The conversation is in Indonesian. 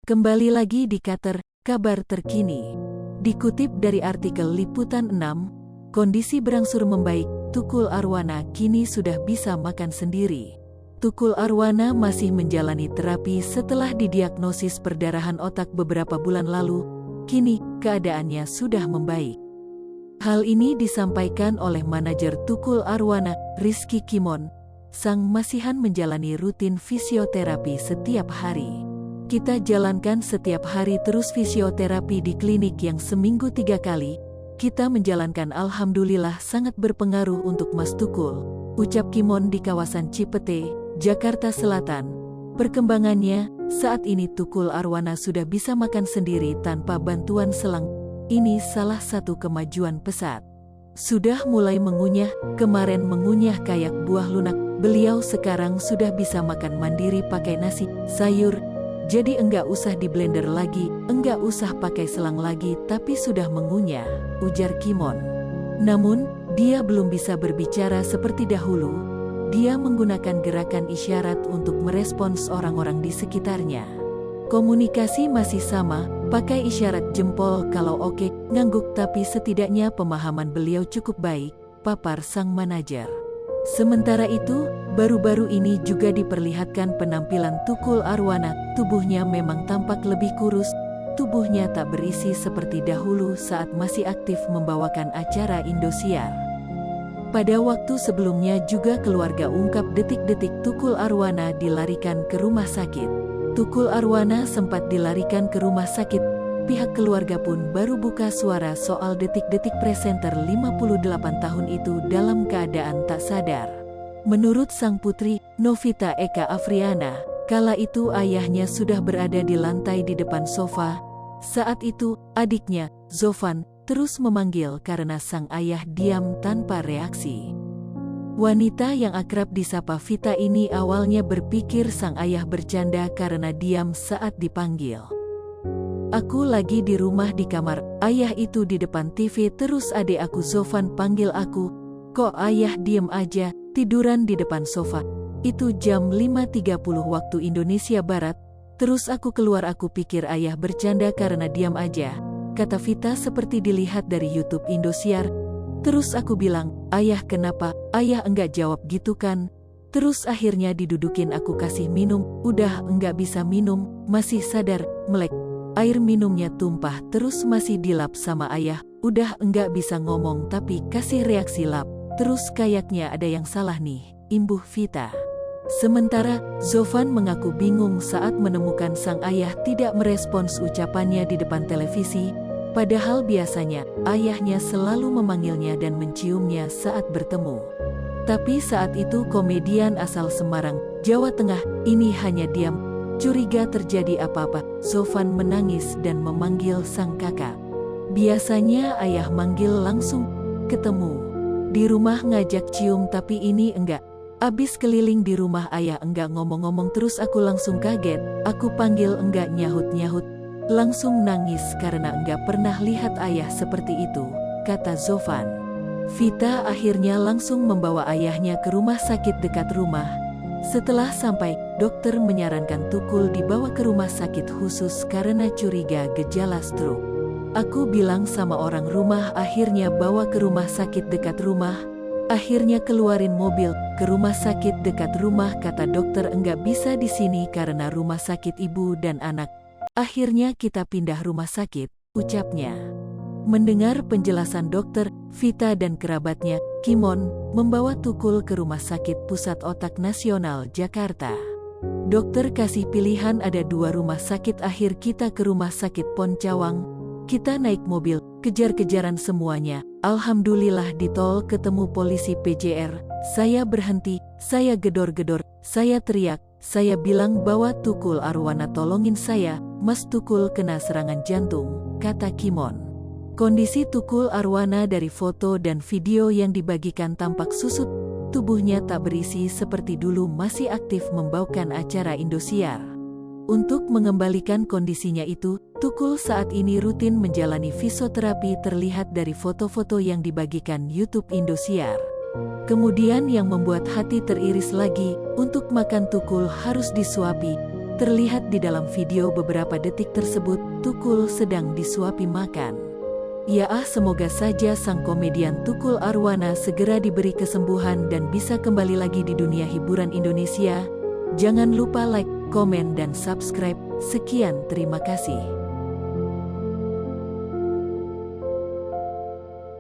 Kembali lagi di Qatar, kabar terkini. Dikutip dari artikel Liputan 6, kondisi berangsur membaik, Tukul Arwana kini sudah bisa makan sendiri. Tukul Arwana masih menjalani terapi setelah didiagnosis perdarahan otak beberapa bulan lalu. Kini, keadaannya sudah membaik. Hal ini disampaikan oleh manajer Tukul Arwana, Rizky Kimon. Sang masihan menjalani rutin fisioterapi setiap hari. Kita jalankan setiap hari terus fisioterapi di klinik yang seminggu 3 kali. Kita menjalankan alhamdulillah sangat berpengaruh untuk Mas Tukul, ucap Kimon di kawasan Cipete, Jakarta Selatan. Perkembangannya, saat ini Tukul Arwana sudah bisa makan sendiri tanpa bantuan selang. Ini salah satu kemajuan pesat. Sudah mulai mengunyah, kemarin mengunyah kayak buah lunak. Beliau sekarang sudah bisa makan mandiri pakai nasi, sayur. Jadi enggak usah di blender lagi, enggak usah pakai selang lagi, tapi sudah mengunyah, ujar Kimon. Namun, dia belum bisa berbicara seperti dahulu. Dia menggunakan gerakan isyarat untuk merespons orang-orang di sekitarnya. Komunikasi masih sama, pakai isyarat jempol kalau oke, ngangguk, tapi setidaknya pemahaman beliau cukup baik, papar sang manajer. Sementara itu, baru-baru ini juga diperlihatkan penampilan Tukul Arwana. Tubuhnya memang tampak lebih kurus, tubuhnya tak berisi seperti dahulu saat masih aktif membawakan acara Indosiar. Pada waktu sebelumnya juga keluarga ungkap detik-detik Tukul Arwana dilarikan ke rumah sakit. Tukul Arwana sempat dilarikan ke rumah sakit. Pihak keluarga pun baru buka suara soal detik-detik presenter 58 tahun itu dalam keadaan tak sadar. Menurut sang putri, Novita Eka Afriana, kala itu ayahnya sudah berada di lantai di depan sofa. Saat itu, adiknya, Zofan, terus memanggil karena sang ayah diam tanpa reaksi. Wanita yang akrab disapa Vita ini awalnya berpikir sang ayah bercanda karena diam saat dipanggil. Aku lagi di rumah di kamar, ayah itu di depan TV, terus adik aku Zofan panggil aku, kok ayah diem aja, tiduran di depan sofa. Itu jam 5.30 waktu Indonesia Barat, terus aku keluar, aku pikir ayah bercanda karena diam aja, kata Vita seperti dilihat dari YouTube Indosiar. Terus aku bilang, ayah kenapa, ayah enggak jawab gitu kan. Terus akhirnya didudukin, aku kasih minum, udah enggak bisa minum, masih sadar, melek. Air minumnya tumpah terus masih dilap sama ayah, udah enggak bisa ngomong tapi kasih reaksi lap, terus kayaknya ada yang salah nih, imbuh Vita. Sementara, Zofan mengaku bingung saat menemukan sang ayah tidak merespons ucapannya di depan televisi, padahal biasanya ayahnya selalu memanggilnya dan menciumnya saat bertemu. Tapi saat itu komedian asal Semarang, Jawa Tengah, ini hanya diam. Curiga terjadi apa-apa, Zofan menangis dan memanggil sang kakak. Biasanya ayah manggil langsung, ketemu. Di rumah ngajak cium tapi ini enggak. Abis keliling di rumah ayah enggak ngomong-ngomong, terus aku langsung kaget, aku panggil enggak nyahut-nyahut. Langsung nangis karena enggak pernah lihat ayah seperti itu, kata Zofan. Vita akhirnya langsung membawa ayahnya ke rumah sakit dekat rumah. Setelah sampai, dokter menyarankan Tukul dibawa ke rumah sakit khusus karena curiga gejala stroke. Aku bilang sama orang rumah, akhirnya bawa ke rumah sakit dekat rumah. Akhirnya keluarin mobil ke rumah sakit dekat rumah, kata dokter enggak bisa di sini karena rumah sakit ibu dan anak. Akhirnya kita pindah rumah sakit, ucapnya. Mendengar penjelasan dokter, Vita dan kerabatnya, Kimon, membawa Tukul ke Rumah Sakit Pusat Otak Nasional Jakarta. Dokter kasih pilihan ada 2 rumah sakit, akhir kita ke Rumah Sakit Pon Cawang. Kita naik mobil, kejar-kejaran semuanya. Alhamdulillah di tol ketemu polisi PJR. Saya berhenti, saya gedor-gedor, saya teriak, saya bilang bahwa Tukul Arwana tolongin saya, Mas Tukul kena serangan jantung, kata Kimon. Kondisi Tukul Arwana dari foto dan video yang dibagikan tampak susut, tubuhnya tak berisi seperti dulu, masih aktif membawakan acara Indosiar. Untuk mengembalikan kondisinya itu, Tukul saat ini rutin menjalani fisioterapi, terlihat dari foto-foto yang dibagikan YouTube Indosiar. Kemudian yang membuat hati teriris lagi, untuk makan Tukul harus disuapi. Terlihat di dalam video beberapa detik tersebut, Tukul sedang disuapi makan. Ya semoga saja sang komedian Tukul Arwana segera diberi kesembuhan dan bisa kembali lagi di dunia hiburan Indonesia. Jangan lupa like, komen dan subscribe. Sekian, terima kasih.